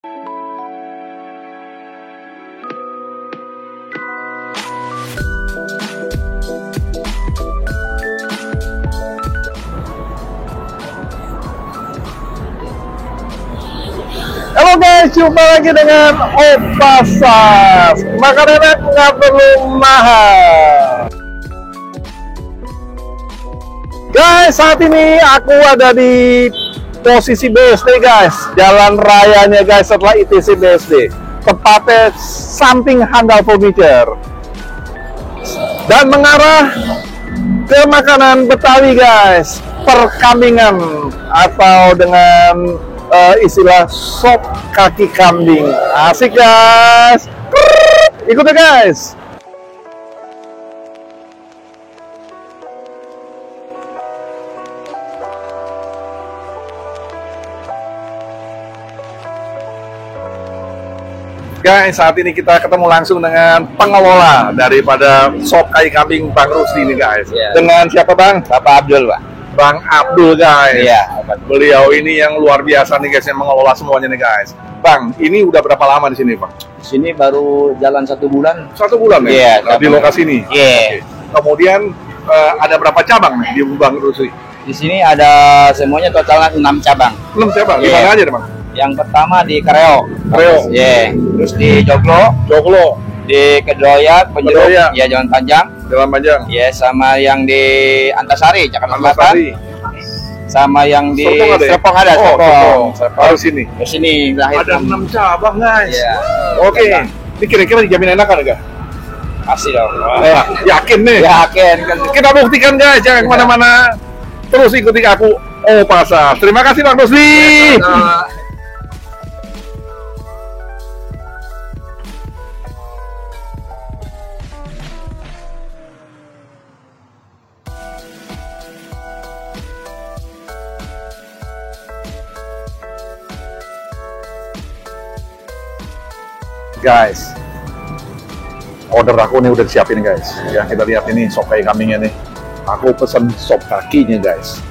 Halo guys, jumpa lagi dengan Opa Sas. Makan enak nggak perlu mahal. Guys, saat ini aku ada di posisi BSD guys, jalan rayanya guys setelah ITC BSD, tepatnya samping Handal Furniture, dan mengarah ke makanan Betawi guys, perkambingan atau dengan istilah sop kaki kambing. Asik guys, ikuti guys. Guys, saat ini kita ketemu langsung dengan pengelola daripada sop kaki kambing Bang Rusdi ini guys. Ya. Dengan siapa Bang? Bapak Abdul, Pak. Bang Abdul guys. Iya. Beliau ini yang luar biasa nih guys, yang mengelola semuanya nih guys. Bang, ini udah berapa lama di sini Bang? Di sini baru jalan 1 bulan. 1 bulan ya? Iya. Nah, di lokasi ini? Iya. Oke. Kemudian ada berapa cabang nih di Bang Rusdi? Di sini ada semuanya totalnya 6 cabang. 6 cabang? Di Iya. mana aja Bang? Yang pertama di Kreo. Kreo. Iya. Terus di Joglo, Joglo, di Kedoyak, Penjeruk, Kedoyak. ya Jalan Panjang. Jalan Panjang, Ya, sama yang di Antasari, Jakarta Selatan. Antasari. Sama yang di Serpong ada ya? Serpong ada, Oh, Serpong. Harus sini. Di sini lahir. Ada 6 cabang guys. Iya. Oke. Ini kira-kira dijamin enak kan enggak? Pasti dong. Yakin nih? Yakin kan. Kita buktikan guys, jangan kemana-mana. Terus ikuti aku, Opa Sas. Terima kasih Bang Rusdi. Guys, order aku nih udah disiapin guys. Yang kita lihat ini sop kaki kambingnya nih. Aku pesen sop kakinya guys.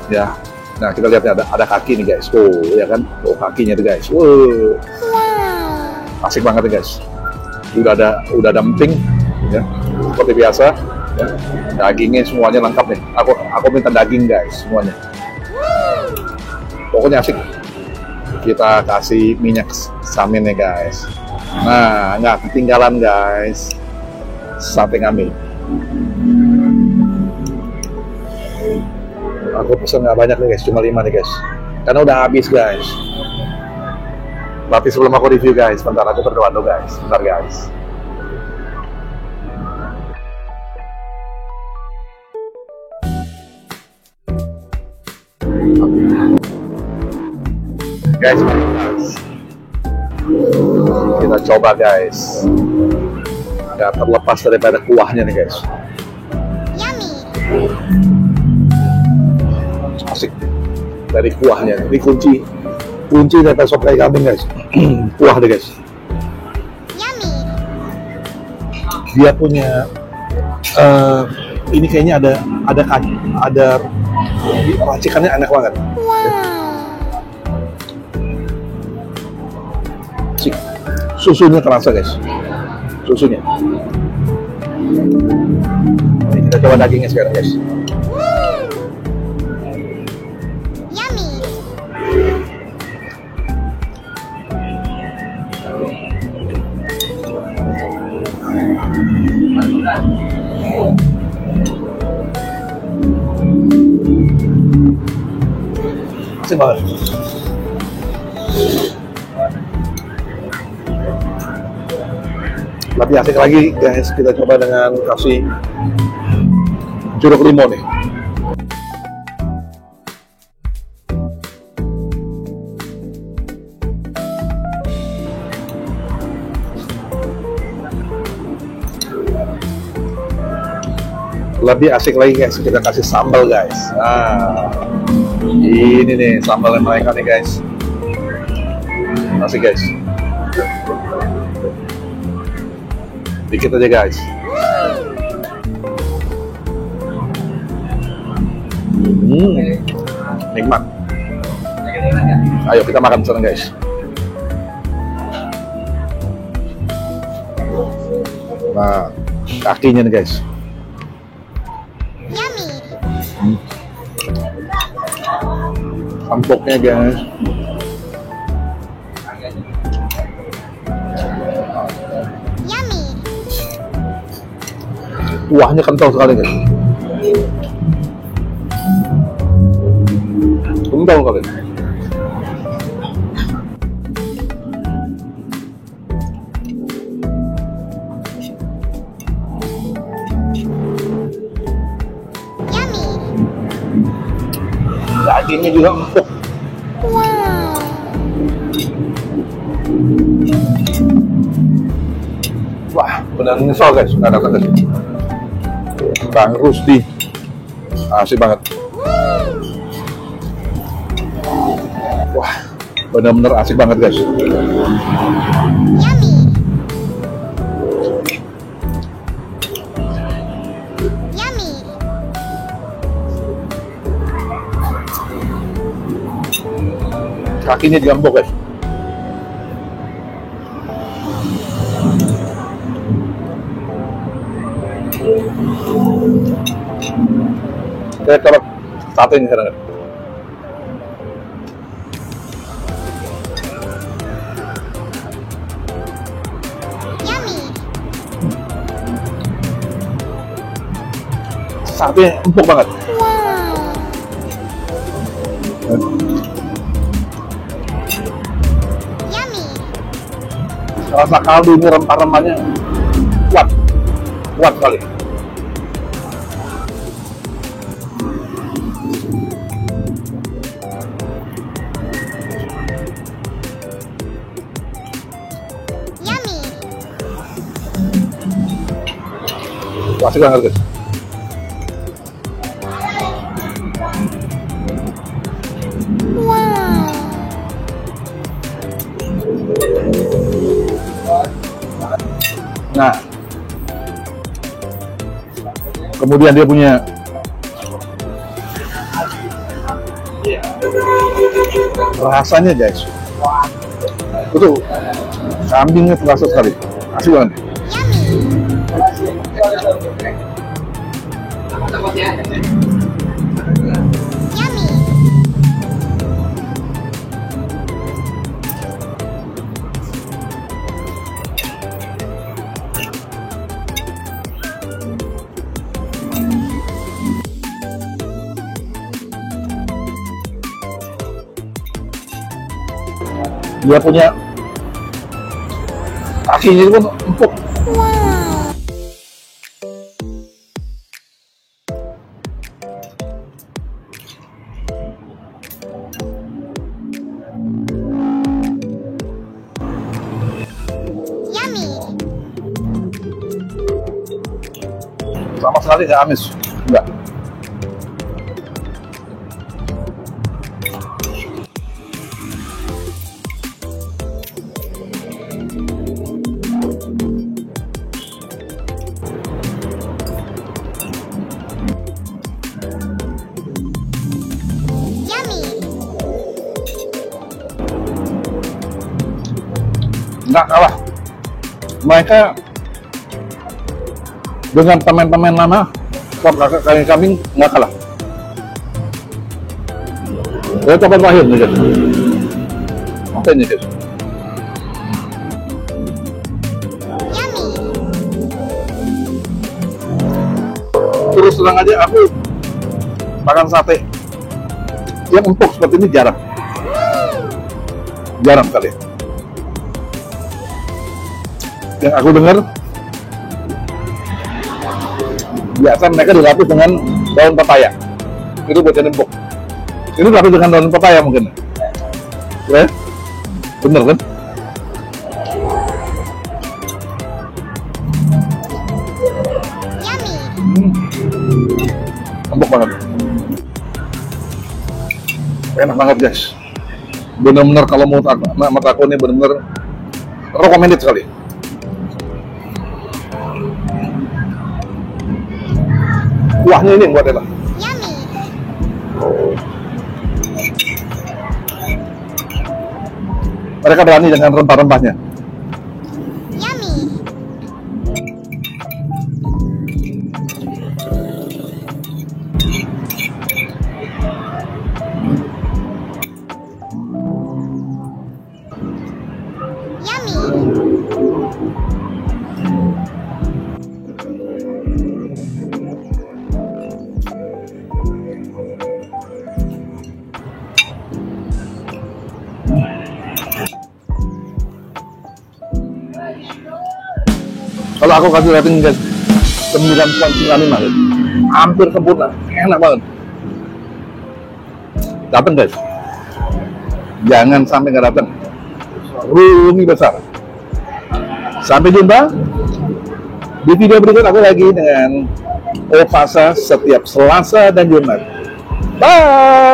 Ya, nah kita lihat ada kaki nih guys. Tuh, ya kan? Tuh kakinya tuh guys. Wow, asik banget nih guys. Udah ada emping, ya, seperti biasa. Ya. Dagingnya semuanya lengkap nih. Aku minta daging guys semuanya. Pokoknya asik. Kita kasih minyak samin nih guys. Nah, nggak ketinggalan guys sate kambing. Aku pesen nggak banyak nih guys, cuma 5 nih guys, karena udah habis guys. Tapi sebelum aku review guys, bentar aku berdoa dulu guys. Bentar guys. Guys, kita coba guys. Gak terlepas daripada kuahnya nih guys. Asik dari kuahnya. Ini kunci daripada sop kaki kambing guys. Kuah deh guys. Dia punya ini kayaknya ada racikannya enak banget. Susunya terasa guys, susunya. Ini kita coba dagingnya sekarang guys. Asik banget. Lebih asik lagi guys, kita coba dengan kasih jeruk limau nih. Lebih asik lagi guys, kita kasih sambal guys. Nah, ini nih sambalnya mereka nih guys. Asik guys. Dikit aja guys. Nikmat. Ayo kita makan sekarang guys. Nah, kakinya nih guys. Empuknya guys. Kuahnya kental sekali guys. Kental sekali. Dagingnya juga empuk. Wah, benar nyesel guys, nggak datang ke sini. Bang Rusdi, asik banget. Wah, benar-benar asik banget guys. Kakinya juga empuk guys. Saya coba satu ini sekarang. Satunya empuk banget. Rasa kaldu ini rempah-rempahnya kuat sekali. Asik banget guys. Nah, kemudian dia punya rasanya guys. Itu kambingnya terasa sekali. Asik banget. Dia punya kakinya pun empuk. Sama sekali nggak amis, enggak. Nggak kalah. Mereka dengan pemain-pemain lama, sop kaki kambing nggak kalah. Saya coba terakhir nih guys. Oke nih guys. Terus terang aja aku makan sate yang empuk seperti ini jarang sekali. Yang aku dengar biasa mereka dilapis dengan daun pepaya, itu buat yang empuk. Ini dilapis dengan daun pepaya mungkin, ya? Bener kan? Empuk banget, enak banget guys. Bener-bener kalau menurut aku ini bener-bener recommended sekali. Kuahnya ini yang buat enak. Mereka berani dengan rempah-rempahnya. Kalau aku kasih rating guys 9,95, hampir sempurna, enak banget. Datang guys, jangan sampai nggak datang, rugi besar. Sampai jumpa di video berikut. Aku lagi dengan Opasa setiap Selasa dan Jumat. Bye.